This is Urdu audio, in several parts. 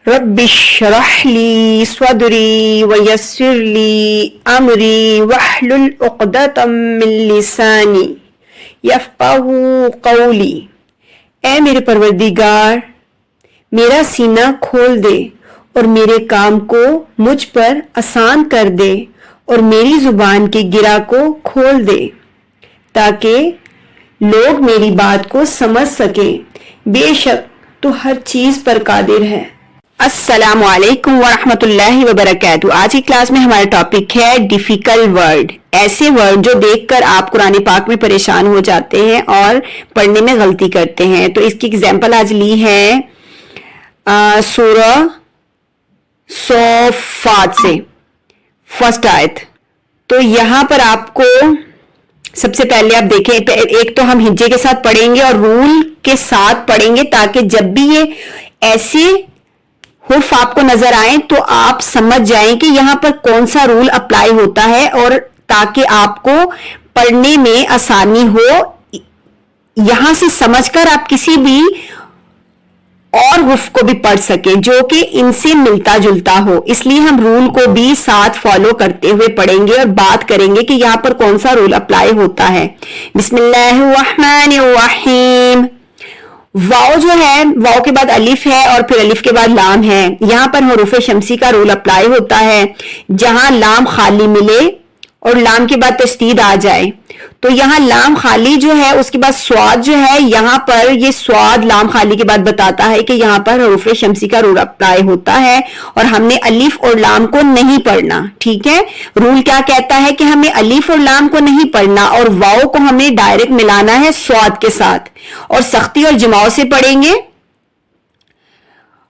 رب اشرح لی صدری ویسر لی امری واحلل عقدۃ من لسانی یفقہوا قولی۔ اے میرے پروردگار، میرا سینہ کھول دے اور میرے کام کو مجھ پر آسان کر دے اور میری زبان کے گرہ کو کھول دے تاکہ لوگ میری بات کو سمجھ سکیں۔ بے شک تو ہر چیز پر قادر ہے۔ السلام علیکم ورحمۃ اللہ وبرکاتہ۔ آج کی کلاس میں ہمارا ٹاپک ہے ڈیفیکلٹ ورڈ، ایسے ورڈ جو دیکھ کر آپ قرآن پاک میں پریشان ہو جاتے ہیں اور پڑھنے میں غلطی کرتے ہیں۔ تو اس کی ایگزامپل آج لی ہے سورہ صافات سے، فرسٹ آیت۔ تو یہاں پر آپ کو سب سے پہلے آپ دیکھیں، ایک تو ہم ہجے کے ساتھ پڑھیں گے اور رول کے ساتھ پڑھیں گے تاکہ جب بھی یہ ایسے حرف آپ کو نظر آئیں تو آپ سمجھ جائیں کہ یہاں پر کون سا رول اپلائی ہوتا ہے، اور تاکہ آپ کو پڑھنے میں آسانی ہو، یہاں سے سمجھ کر آپ کسی بھی اور حرف کو بھی پڑھ سکیں جو کہ ان سے ملتا جلتا ہو۔ اس لیے ہم رول کو بھی ساتھ فالو کرتے ہوئے پڑھیں گے اور بات کریں گے کہ یہاں پر کون سا رول اپلائی ہوتا ہے۔ بسم اللہ الرحمن الرحیم۔ واو جو ہے، واو کے بعد الف ہے اور پھر الف کے بعد لام ہے۔ یہاں پر حروف شمسی کا رول اپلائی ہوتا ہے۔ جہاں لام خالی ملے اور لام کے بعد تشدید آ جائے، تو یہاں لام خالی جو ہے اس کے بعد سواد جو ہے، یہاں پر یہ سواد لام خالی کے بعد بتاتا ہے کہ یہاں پر حروف شمسی کا رول اپلائی ہوتا ہے اور ہم نے الف اور لام کو نہیں پڑھنا۔ ٹھیک ہے، رول کیا کہتا ہے کہ ہمیں الف اور لام کو نہیں پڑھنا اور واو کو ہمیں ڈائریکٹ ملانا ہے سواد کے ساتھ، اور سختی اور جماؤ سے پڑھیں گے۔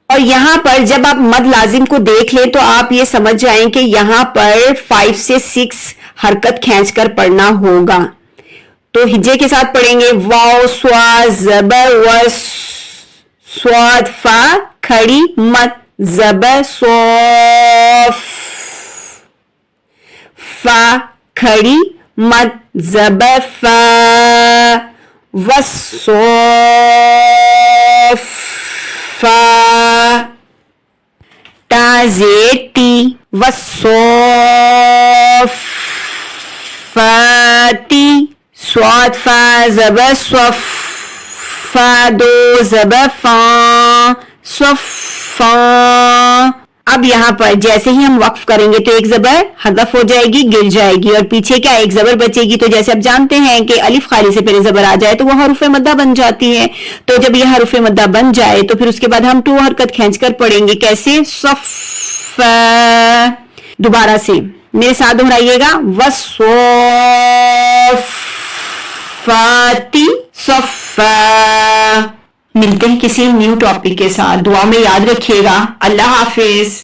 اور یہاں پر جب آپ مد لازم کو دیکھ لیں تو آپ یہ سمجھ جائیں کہ یہاں پر 5 سے 6 حرکت کھینچ کر پڑھنا ہوگا۔ تو ہجے کے ساتھ پڑھیں گے، واو سوا زبر وس، سواد فا کھڑی مت، زبر صوف، فا کھڑی مت، زبر فا، وصوف فا، تا زیر ٹی، وصوف فاتی، سواد فا زبر صف، فا دو زبر فا، صفا۔ اب یہاں پر جیسے ہی ہم وقف کریں گے تو ایک زبر حذف ہو جائے گی، گر جائے گی، اور پیچھے کیا ایک زبر بچے گی۔ تو جیسے آپ جانتے ہیں کہ الف خالی سے پہلے زبر آ جائے تو وہ حروف مدہ بن جاتی ہے۔ تو جب یہ حروف مدہ بن جائے تو پھر اس کے بعد ہم 2 حرکت کھینچ کر پڑھیں گے۔ کیسے؟ صف، دوبارہ سے میرے ساتھ دہرائیے گا، وصوف فاتی صفا۔ ملتے ہیں کسی نیو ٹاپک کے ساتھ، دعا میں یاد رکھیے گا۔ اللہ حافظ۔